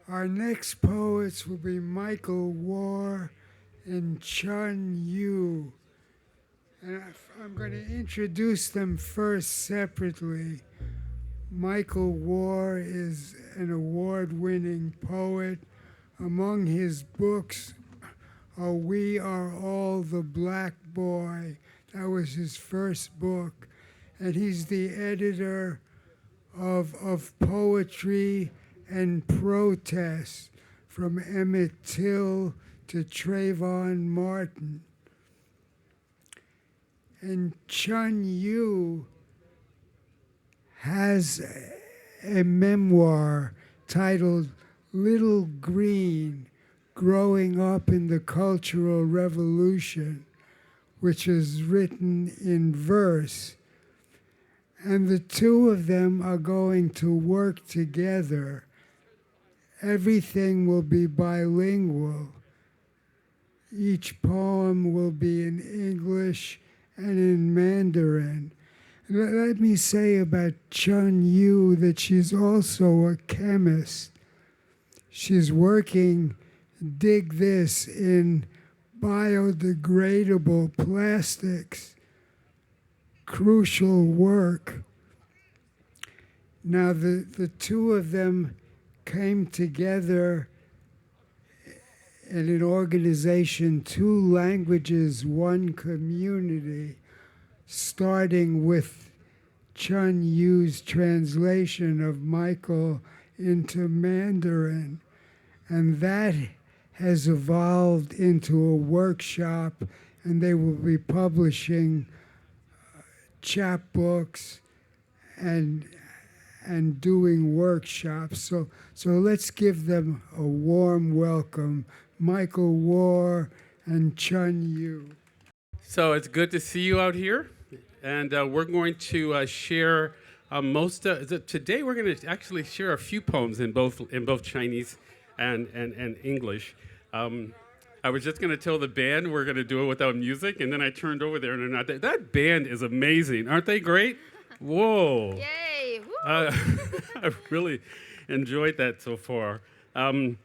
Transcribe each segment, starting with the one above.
Our next poets will be Michael Warr and Chun. And I'm going to introduce them first separately. Michael Warr is an award-winning poet. Among his books are We Are All the Black Boy. That was his first book. And he's the editor of Poetry and Protest, from Emmett Till to Trayvon Martin. And Chun has a memoir titled Little Green, Growing Up in the Cultural Revolution, which is written in verse. And the two of them are going to work together. Everything will be bilingual. Each poem will be in English and in Mandarin. Let me say about Chun that she's also a chemist. She's working, dig this, in biodegradable plastics. Crucial work. Now, the two of them came together in an organization, Two Languages, One Community, starting with Chun-Yu's translation of Michael into Mandarin. And that has evolved into a workshop, and they will be publishing chapbooks and doing workshops. So let's give them a warm welcome, Michael Warr and Chun. So it's good to see you out here, and we're going to share today we're going to actually share a few poems in both Chinese and English. I was just going to tell the band we're going to do it without music, and then I turned over there, and that band is amazing. Aren't they great? Whoa. Yay. I really enjoyed that so far. I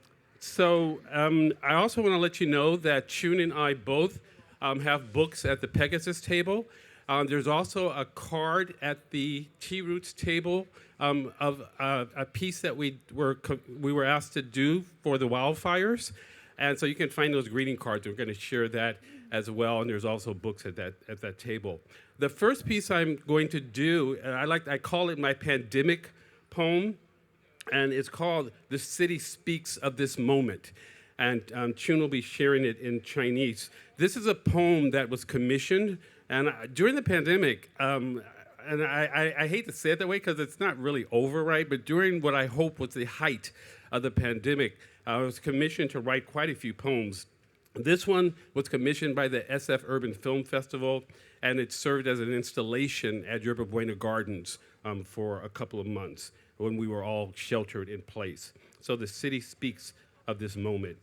also want to let you know that Chun and I both have books at the Pegasus table. There's also a card at the Tea Roots table of a piece that we were asked to do for the wildfires. And so you can find those greeting cards. We're going to share that as well, and there's also books at that table. The first piece I'm going to do, I call it my pandemic poem, and it's called "The City Speaks of This Moment." And Chun will be sharing it in Chinese. This is a poem that was commissioned, and during the pandemic, and I hate to say it that way because it's not really over, right? But during what I hope was the height of the pandemic, I was commissioned to write quite a few poems. This one was commissioned by the SF Urban Film Festival, and it served as an installation at Yerba Buena Gardens for a couple of months when we were all sheltered in place. So the city speaks of this moment.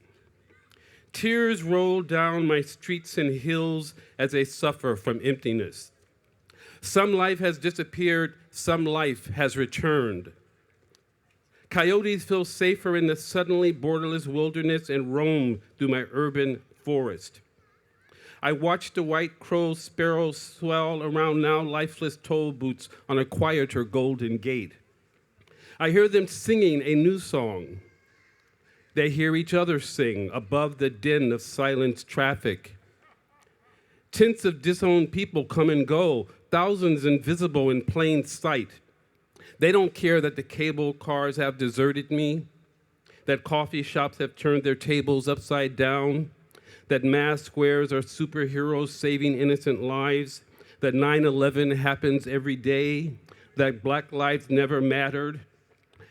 Tears roll down my streets and hills as they suffer from emptiness. Some life has disappeared, some life has returned. Coyotes feel safer in the suddenly borderless wilderness and roam through my urban forest. I watch the white crow sparrows swell around now lifeless toll booths on a quieter golden gate. I hear them singing a new song. They hear each other sing above the din of silenced traffic. Tents of disowned people come and go, thousands invisible in plain sight. They don't care that the cable cars have deserted me, that coffee shops have turned their tables upside down, that mass squares are superheroes saving innocent lives. that 9/11 happens every day, that black lives never mattered.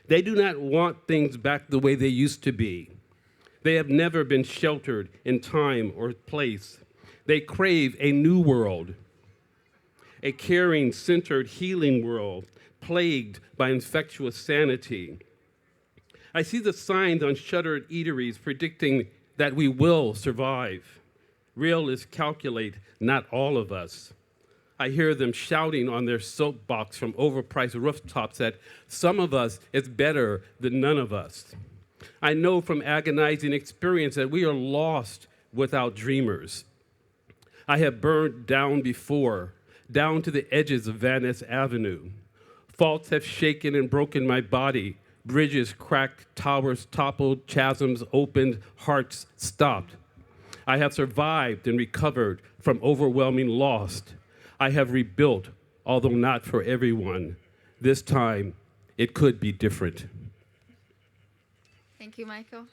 They do not want things back the way they used to be. They have never been sheltered in time or place. They crave a new world, a caring, centered, healing world plagued by infectious sanity. I see the signs on shuttered eateries predicting that we will survive. Realists calculate not all of us. I hear them shouting on their soapbox from overpriced rooftops that some of us is better than none of us. I know from agonizing experience that we are lost without dreamers. I have burned down before, down to the edges of Van Ness Avenue. Faults have shaken and broken my body. Bridges cracked, towers toppled, chasms opened, hearts stopped. I have survived and recovered from overwhelming loss. I have rebuilt, although not for everyone. This time, it could be different. Thank you, Michael.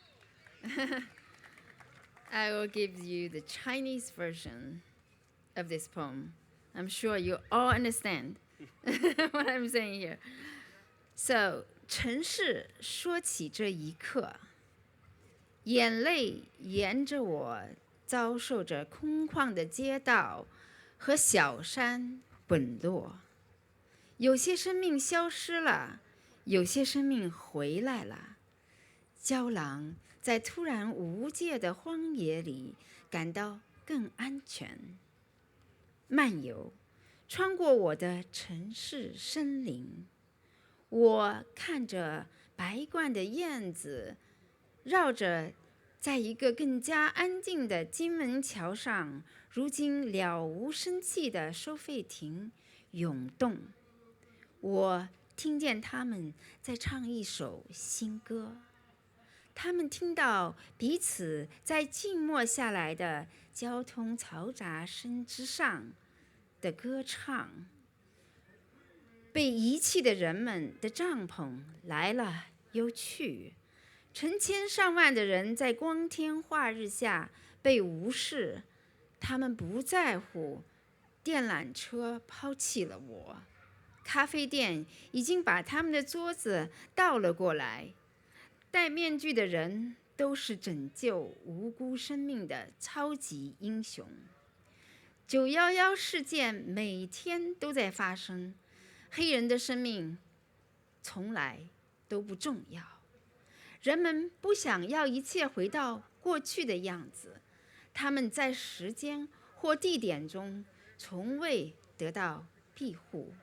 I will give you the Chinese version of this poem. I'm sure you all understand what I'm saying here. So, 城市说起这一刻，眼泪沿着我遭受着空旷的街道和小山滚落。有些生命消失了，有些生命回来了。郊狼在突然无界的荒野里感到更安全。漫游，穿过我的城市森林。我看着白冠的燕子，绕着在一个更加安静的金门桥上，如今了无生气的收费亭涌动。我听见他们在唱一首新歌，他们听到彼此在静默下来的交通嘈杂声之上的歌唱。被遗弃的人们的帐篷来了又去，成千上万的人在光天化日下被无视，他们不在乎。电缆车抛弃了我，咖啡店已经把他们的桌子倒了过来。戴面具的人都是拯救无辜生命的超级英雄。911事件每天都在发生。黑人的生命从来都不重要，人们不想要一切回到过去的样子，他们在时间或地点中从未得到庇护，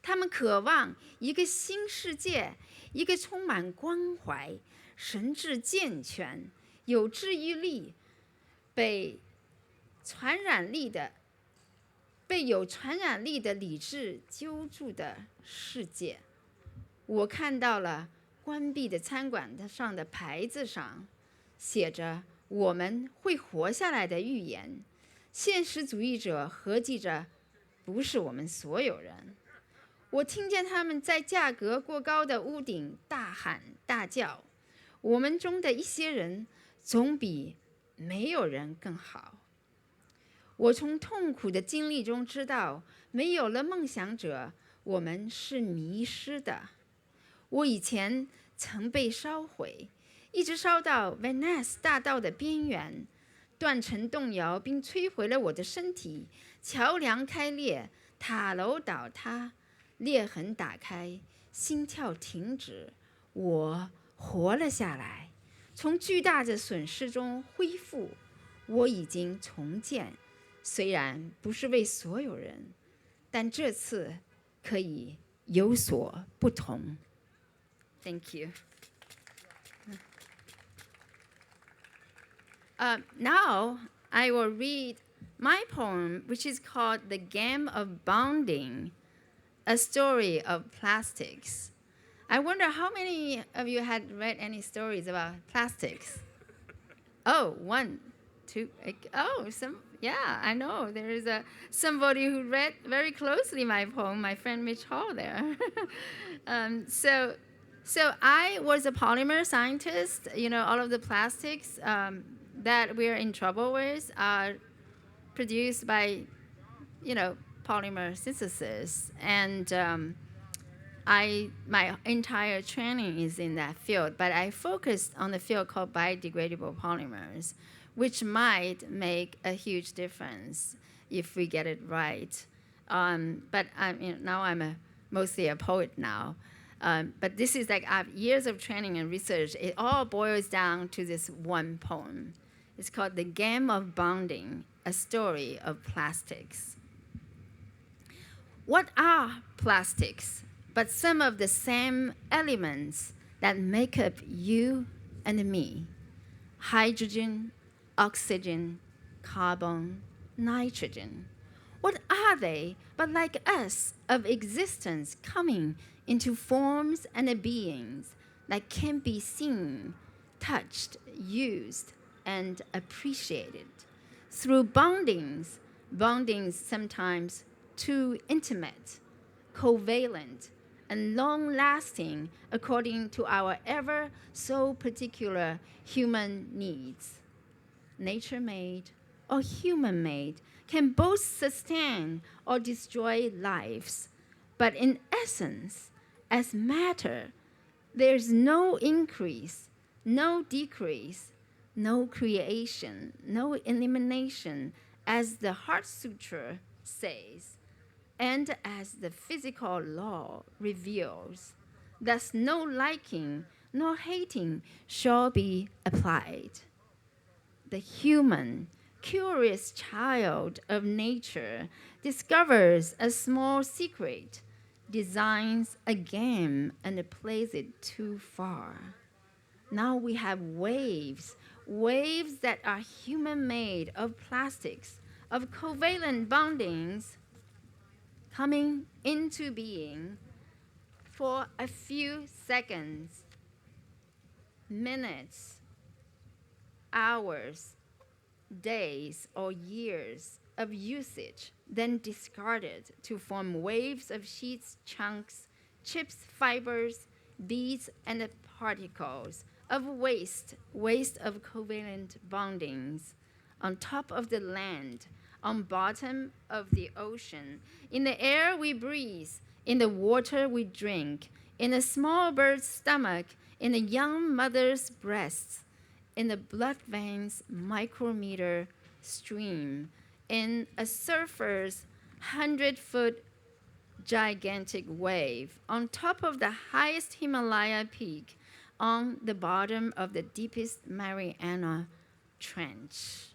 他们渴望一个新世界，一个充满关怀、神智健全、有治愈力、被有传染力的理智揪住的世界。我看到了关闭的餐馆上的牌子上写着我们会活下来的预言。现实主义者合计着不是我们所有人。我听见他们在价格过高的屋顶大喊大叫，我们中的一些人总比没有人更好。我从痛苦的经历中知道，没有了梦想者，我们是迷失的。我以前曾被烧毁，一直烧到 Van Ness 大道的边缘，断层动摇并摧毁了我的身体，桥梁开裂，塔楼倒塌，裂痕打开，心跳停止，我活了下来，从巨大的损失中恢复，我已经重建。虽然不是为所有人，但这次可以有所不同。Thank you. Now I will read my poem, which is called The Game of Bonding, a story of plastics. I wonder how many of you had read any stories about plastics? Oh, one, two, yeah, I know. There is somebody who read very closely my poem, my friend Mitch Hall there. So I was a polymer scientist. You know, all of the plastics that we're in trouble with are produced by, polymer synthesis, and my entire training is in that field, but I focused on the field called biodegradable polymers, which might make a huge difference if we get it right. But now I'm mostly a poet now. But this is like I have years of training and research. It all boils down to this one poem. It's called The Game of Bonding, a Story of Plastics. What are plastics but some of the same elements that make up you and me? Hydrogen, oxygen, carbon, nitrogen. What are they but like us of existence coming into forms and beings that can be seen, touched, used, and appreciated through bondings sometimes too intimate, covalent, and long-lasting according to our ever so particular human needs. Nature-made or human-made can both sustain or destroy lives, but in essence, as matter, there's no increase, no decrease, no creation, no elimination, as the Heart Sutra says, and as the physical law reveals. Thus no liking nor hating shall be applied. The human, curious child of nature discovers a small secret, designs a game, and plays it too far. Now we have waves that are human-made of plastics, of covalent bondings coming into being for a few seconds, minutes, hours, days, or years of usage, then discarded to form waves of sheets, chunks, chips, fibers, beads, and particles of waste of covalent bondings on top of the land, on bottom of the ocean, in the air we breathe, in the water we drink, in a small bird's stomach, in a young mother's breasts, in the blood veins micrometer stream, in a surfer's 100-foot gigantic wave, on top of the highest Himalaya peak, on the bottom of the deepest Mariana Trench.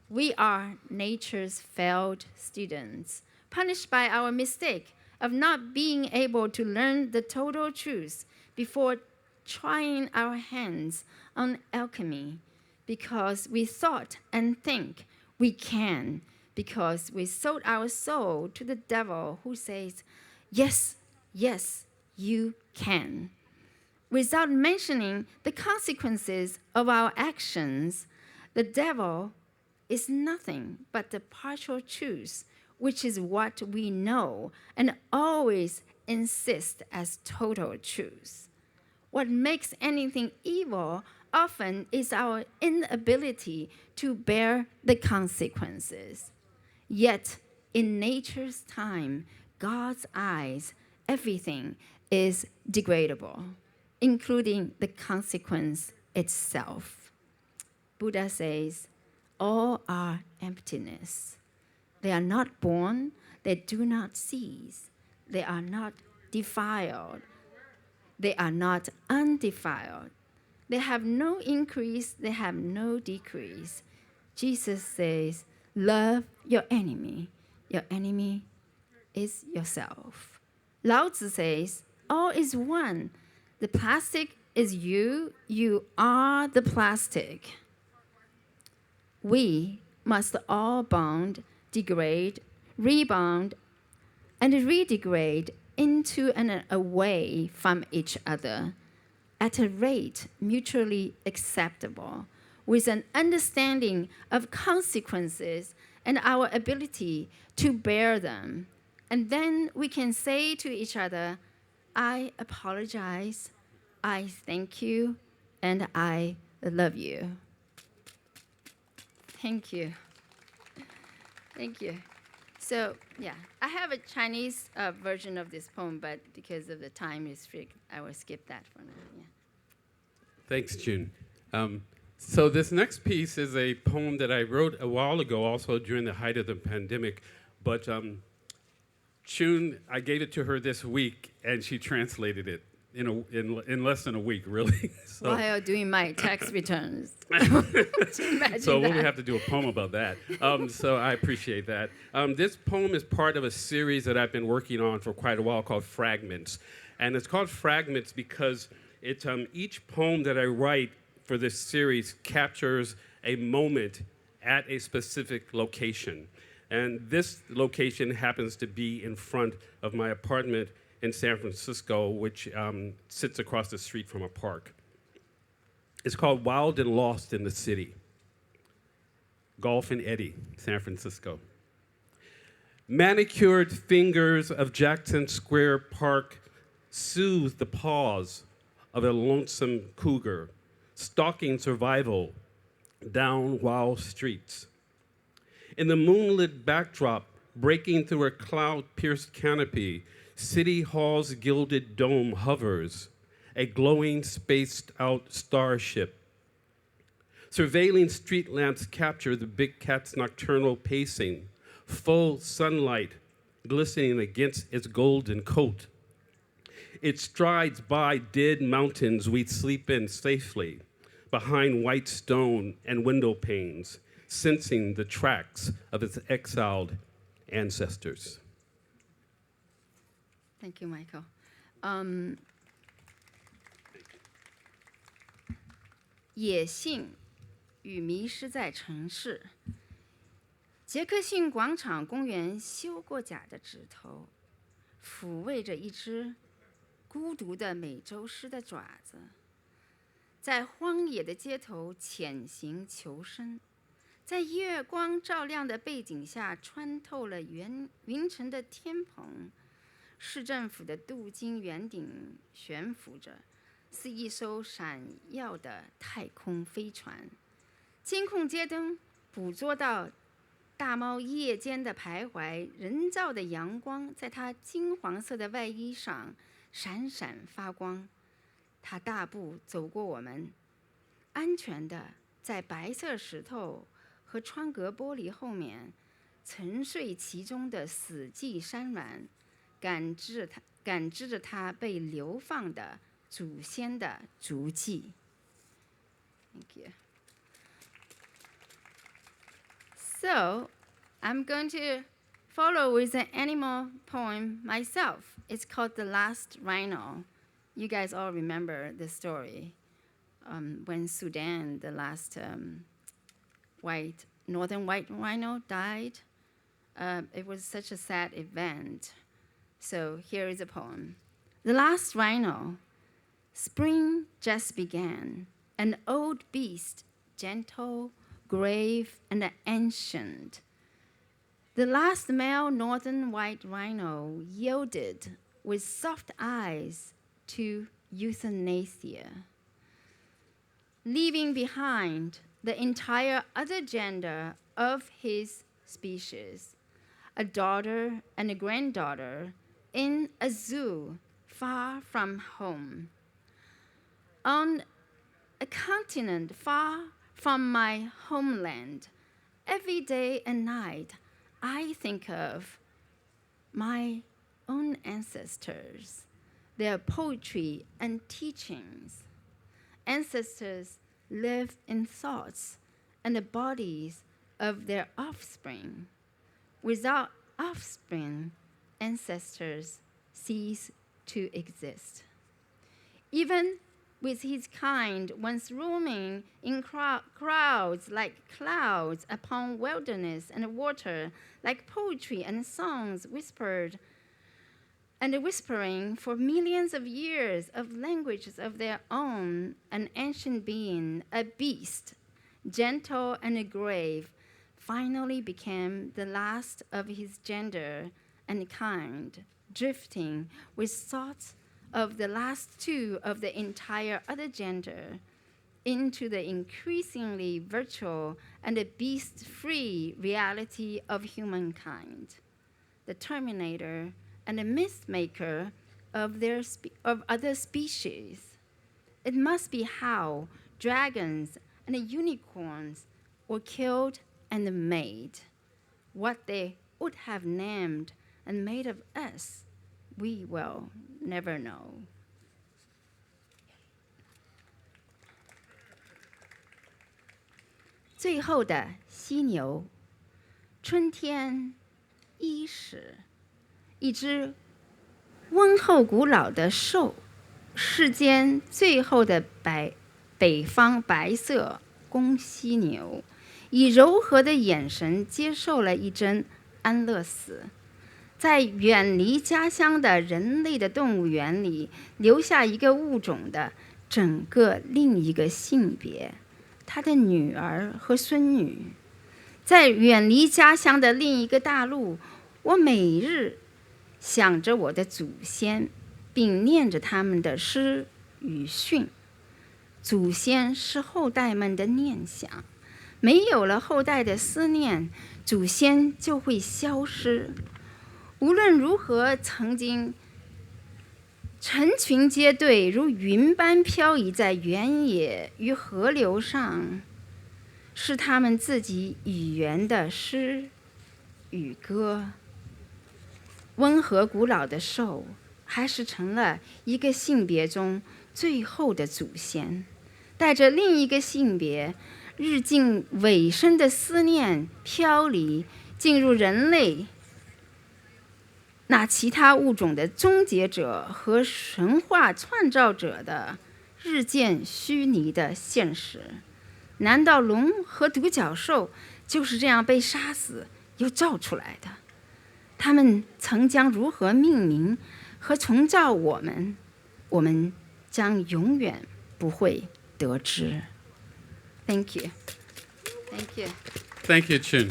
We are nature's failed students, punished by our mistake of not being able to learn the total truth before trying our hands on alchemy, because we thought and think we can, because we sold our soul to the devil who says, yes, yes, you can. Without mentioning the consequences of our actions, the devil is nothing but the partial truth, which is what we know and always insist as total truth. What makes anything evil often is our inability to bear the consequences. Yet, in nature's time, God's eyes, everything is degradable, including the consequence itself. Buddha says, all are emptiness. They are not born, they do not cease. They are not defiled. They are not undefiled. They have no increase, they have no decrease. Jesus says, love your enemy. Your enemy is yourself. Lao Tzu says, all is one. The plastic is you, you are the plastic. We must all bond, degrade, rebound, and redegrade into and away from each other at a rate mutually acceptable, with an understanding of consequences and our ability to bear them. And then we can say to each other, I apologize, I thank you, and I love you. Thank you. Thank you. So yeah, I have a Chinese version of this poem, but because of the time restrict, I will skip that for now. Yeah. Thanks, Chun. So this next piece is a poem that I wrote a while ago, also during the height of the pandemic. But Chun, I gave it to her this week, and she translated it in less than a week, really. So, While doing my tax returns. Imagine so we'll that. have to do a poem about that. So I appreciate that. This poem is part of a series that I've been working on for quite a while called Fragments. And it's called Fragments because it's each poem that I write for this series captures a moment at a specific location. And this location happens to be in front of my apartment in San Francisco, which sits across the street from a park. It's called Wild and Lost in the City. Golf and Eddie, San Francisco. Manicured fingers of Jackson Square Park soothe the paws of a lonesome cougar, stalking survival down wild streets. In the moonlit backdrop, breaking through a cloud-pierced canopy, City Hall's gilded dome hovers, a glowing spaced-out starship. Surveilling street lamps capture the big cat's nocturnal pacing, full sunlight glistening against its golden coat. It strides by dead mountains we sleep in safely, behind white stone and window panes, sensing the tracks of its exiled ancestors. Thank you, Michael. 野性与迷失在城市。杰克逊广场公园修过甲的指头，抚慰着一只孤独的美洲狮的爪子，在荒野的街头潜行求生，在月光照亮的背景下穿透了云层的天棚。市政府的镀金圆顶悬浮着，是一艘闪耀的太空飞船。监控街灯捕捉到大猫夜间的徘徊，人造的阳光在它金黄色的外衣上闪闪发光。它大步走过我们，安全地在白色石头和窗格玻璃后面沉睡其中的死寂山峦。感知着它被流放的祖先的足迹。Thank you. So, I'm going to follow with an animal poem myself. It's called The Last Rhino. You guys all remember the story. When Sudan, the last northern white rhino died. It was such a sad event. So here is a poem. The Last Rhino. Spring just began. An old beast, gentle, grave, and ancient. The last male northern white rhino yielded with soft eyes to euthanasia, leaving behind the entire other gender of his species, a daughter and a granddaughter in a zoo far from home. On a continent far from my homeland, every day and night I think of my own ancestors, their poetry and teachings. Ancestors live in thoughts and the bodies of their offspring. Without offspring, ancestors cease to exist. Even with his kind once roaming in crowds like clouds upon wilderness and water, like poetry and songs whispered and whispering for millions of years of languages of their own, an ancient being, a beast, gentle and grave, finally became the last of his gender and kind, drifting with thoughts of the last two of the entire other gender into the increasingly virtual and beast-free reality of humankind. the terminator, and the myth maker of other species. It must be how dragons and unicorns were killed and made. What they would have named and made of us, we will never know. 最后的犀牛，春天伊始，一只温厚古老的兽，世间最后的北方白色公犀牛，以柔和的眼神接受了一针安乐死，在远离家乡的人类的动物园里，留下一个物种的整个另一个性别，他的女儿和孙女。在远离家乡的另一个大陆，我每日想着我的祖先，并念着他们的诗与训。祖先是后代们的念想，没有了后代的思念，祖先就会消失。无论如何，曾经成群结队，如云般飘移在原野与河流上，是他们自己语言的诗与歌。温和古老的兽，还是成了一个性别中最后的祖先，带着另一个性别日近尾声的思念飘离，进入人类那其他物种的终结者和神话创造者的日渐虚拟的现实。难道龙和独角兽就是这样被杀死又造出来的？他们曾将如何命名和重造我们，我们将永远不会得知。Thank you. Thank you. Thank you, Chun.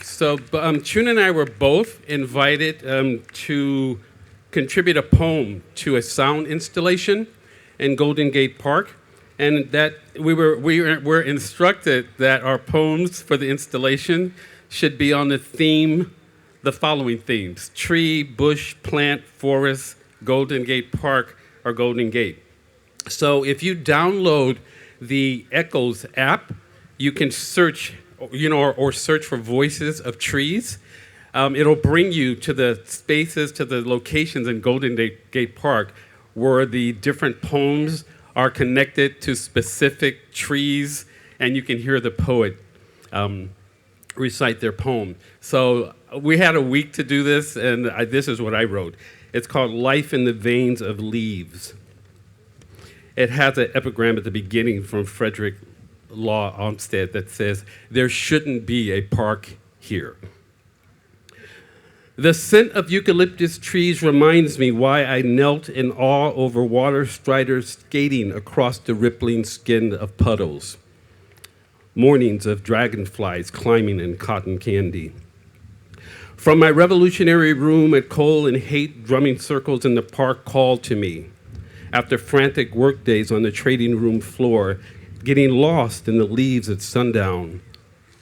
So Chun and I were both invited to contribute a poem to a sound installation in Golden Gate Park, and that we were instructed that our poems for the installation should be on the following themes: tree, bush, plant, forest, Golden Gate Park, or Golden Gate. So if you download the Echoes app, you can search, or search for voices of trees. It'll bring you to the spaces, to the locations in Golden Gate Park where the different poems are connected to specific trees, and you can hear the poet recite their poem. So we had a week to do this, and this is what I wrote. It's called Life in the Veins of Leaves. It has an epigram at the beginning from Frederick Law Olmsted that says, "There shouldn't be a park here." The scent of eucalyptus trees reminds me why I knelt in awe over water striders skating across the rippling skin of puddles. Mornings of dragonflies climbing in cotton candy. From my revolutionary room at Coal and Haight, drumming circles in the park called to me. After frantic workdays on the trading room floor, getting lost in the leaves at sundown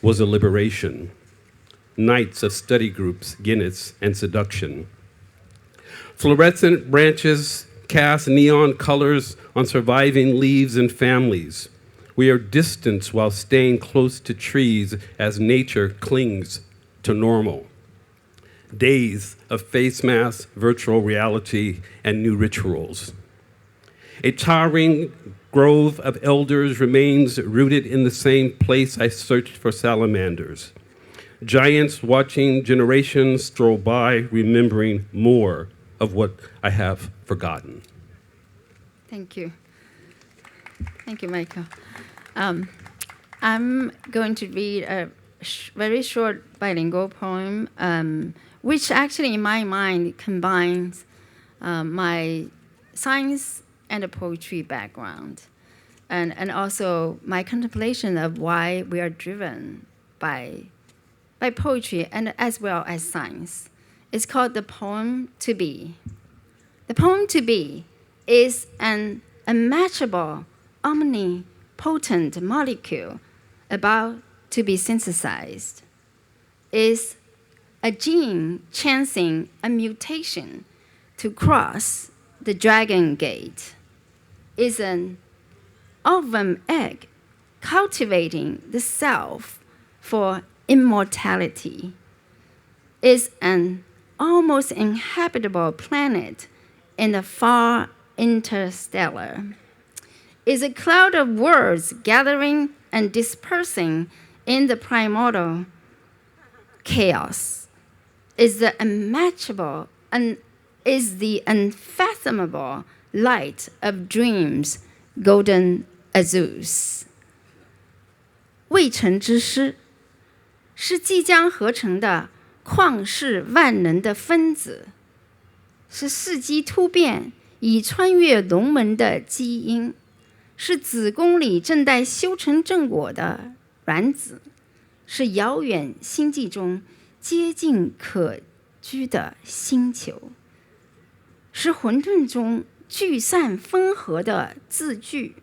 was a liberation. Nights of study groups, Guinness, and seduction. Fluorescent branches cast neon colors on surviving leaves and families. We are distanced while staying close to trees as nature clings to normal. Days of face masks, virtual reality, and new rituals. A towering grove of elders remains rooted in the same place I searched for salamanders. Giants watching generations stroll by, remembering more of what I have forgotten. Thank you. Thank you, Michael. I'm going to read a very short bilingual poem, which actually in my mind combines my science and a poetry background, and also my contemplation of why we are driven by poetry and as well as science. It's called The Poem to Be. The poem to be is an unmatchable, omnipotent molecule about to be synthesized. is a gene chancing a mutation to cross the dragon gate, is an ovum egg cultivating the self for immortality, is an almost inhabitable planet in the far interstellar, is a cloud of words gathering and dispersing in the primordial chaos, is the unmatchable and is the unfathomable light of dreams, golden azures. 未成之诗是即将合成的旷世万能的分子，是世纪突变已穿越龙门的基因，是子宫里正待修成正果的卵子，是遥远星际中接近可居的星球，是混沌中聚散分合的字句，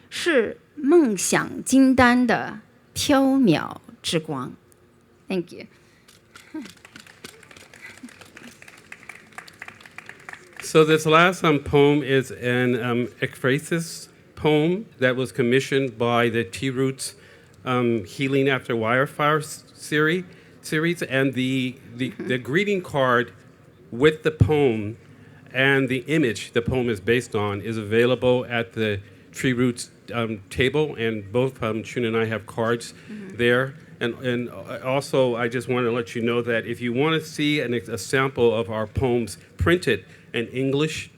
是梦想金丹的缥缈之光。Thank you. So this last poem is an ekphrasis poem that was commissioned by the Tea Roots Healing After Wildfire series, and the greeting card with the poem and the image the poem is based on is available at the Tree Roots table, and both Chun and I have cards there. And also, I just want to let you know that if you want to see a sample of our poems printed in English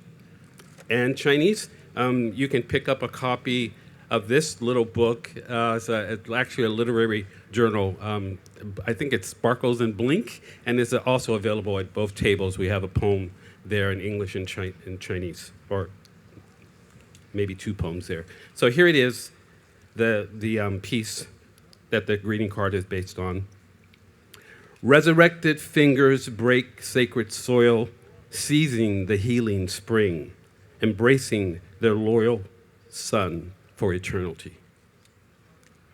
and Chinese, you can pick up a copy of this little book. It's actually a literary journal. I think it sparkles and blink, and it's also available at both tables. We have a poem there in English and Chinese, or maybe two poems there. So here it is, the piece that the greeting card is based on. Resurrected fingers break sacred soil, seizing the healing spring, embracing their loyal sun for eternity.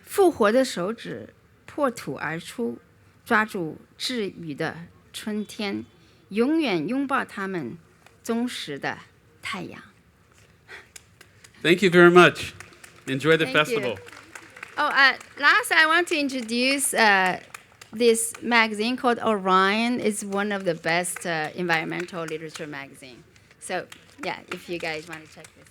复活的手指破土而出，抓住治愈的春天，永远拥抱他们忠实的太阳。Thank you very much. Enjoy the Thank you. festival. Oh, last I want to introduce this magazine called Orion. It's one of the best environmental literature magazine. So yeah, if you guys want to check this.